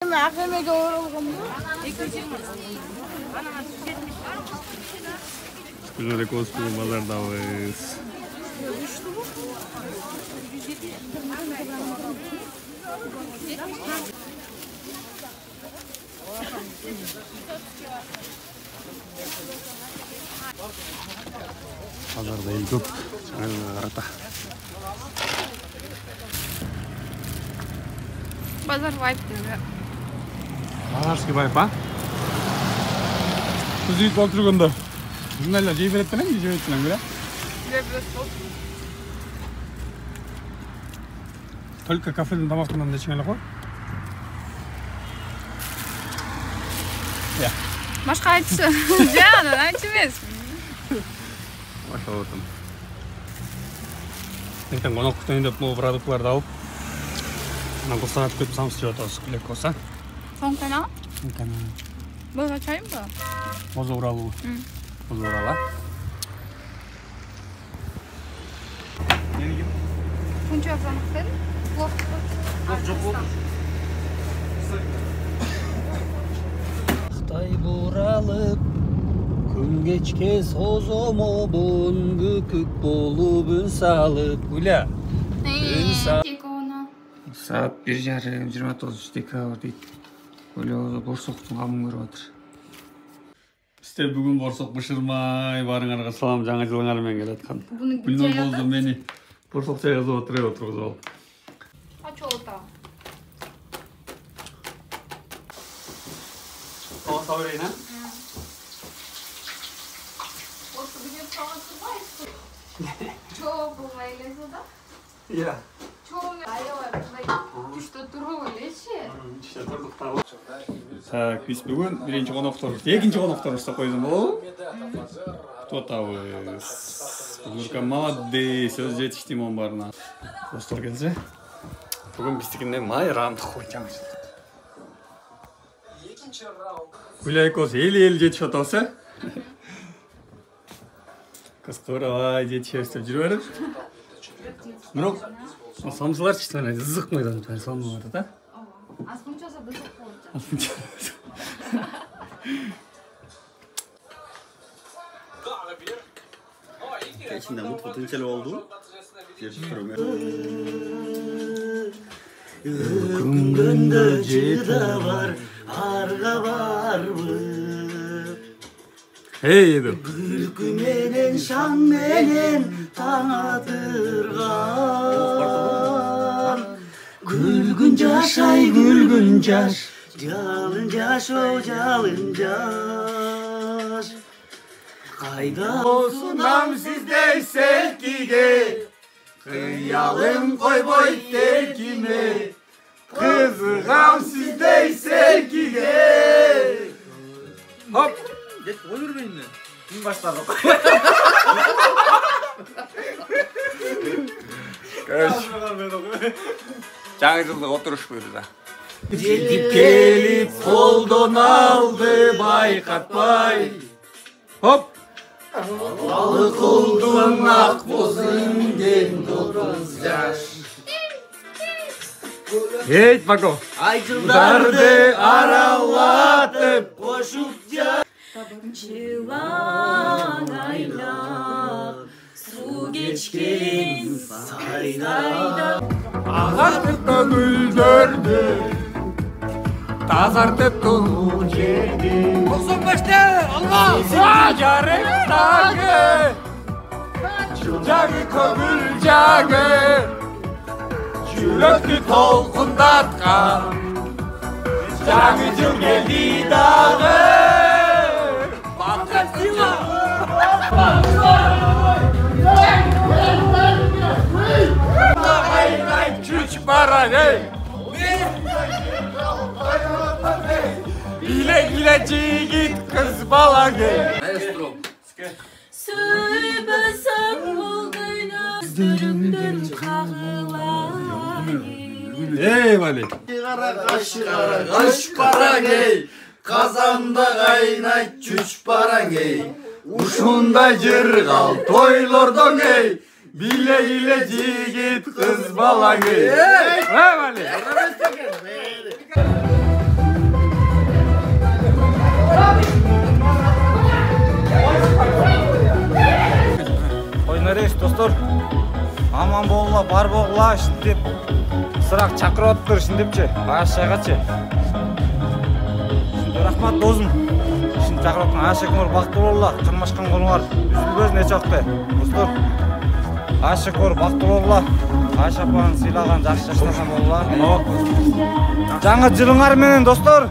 Ama AKM'de uğralım mı? Güzel kostüm pazardayız. Pazarda el көп. Қарата. Pazar vibe dedi. Pazarski vibe, ha? Biz үйт отырғанда. Журналда жей береттен әм, жей береттен әм, бері? Жей береттен. Только кафеден тамақтынан да ішіңелі қой? Я. Башқа айтшы. Жаңа, айтшы емес. Баша отым. Ертең қонақ күтейін деп бұл продуктларды алып, қосағат көп самыс жеп атасы күлек қоса. Соңқана? Соңқана. Бұл açayım mı? Boz Uralı. Boz Uralı. Bunca yapramakları. Xitay buralып, күн кечке созомобун, бүкүк болуп үн салып, Гүля. Үн салып. Saat 1:30, 29 dekabr дейт. Гүля борсоктун камын көрүп атыр. Сте бүгүн борсок бышырмай, барыңарга салам, жаңа жылыңар менен келаткан. Bunu Bilmem болду мени борсок чайгызып отургузуп алып. Kaç oldu? Hava savrayın ha? Orada bir salası var. Çoğu bu mailesi da. Ya. Çoğu ayol işte duruyor leşe. İşte durduk tamam. Так, biz бүгүн биринчи конокторду, экинчи конокторду уштап койдум болобу? Тотабыз. Нурка молодец, сөз жетишти монун баарына. Достор келсе. Бүгүн биздикинде майрамдык кой жаңы жыл. Гүля экөөбүз эл жетишип атабыз, э? Кызкырабай жетишебиз деп жүрүп берип. Бирок самсылар чыктан ызык мыйдан бери салмап атат, а? Asfunçasa da çok olacak. Asfunça. İçinde mutlu oldu. Күнгөндө жыда бар, арга барбы. Hey Edu. Күлкү менен шаң менен таң атырган. Gülgün caş ay gülgün caş, jalın caş o jalın caş. Kayda olsunam sizde sevgige, kıyalım koy boy terkime, kızıgam sizde sevgige. Hop! Get olur benimle. Kim başlar o? Жаңы жылдык отуруш буюрда. Жетип келип колдон алды байкатпай. Хоп! Алы колдун ак бозун ден 9 жаш. Ейт Мако. Айчылдарды аралатып кошуп жа. Çıvan aylar, su geçkin sayda. Ağartıp da güldürdü, tazartıp tonu yedi. 95'te Allah! Sacarı tağı, cağı kömür cağı, yürekli tolkundatkan, cağı cıl geldi dağı. Bakasıyla. Çüç para hey. Bile bile git kız bala gel. Maestro. Söylesem bulduyna, sürümdür kağılar. Ey Vali. Kaş para gey, kazanda kaynat çüç para gey. Uşunda jırgal toylordan gey. Bile bile git kız bala gel. Ey Vali. элебиз достор. Аман болула, бар болгула, ушинтип сырак чакырып атыптыр ушинтипчи. Аш чайгачы. Рахмат досым. Ушинтип чакырып аткан Ашыкмыр бактылуу болула, кырмашкан колуңар үзүлбөсүн эч убакта. Достор. Ашыкмыр бактылуу болула. Айша апаны сыйлаган жакшы жаштаган болула. Жаңы жылыңар менен достор.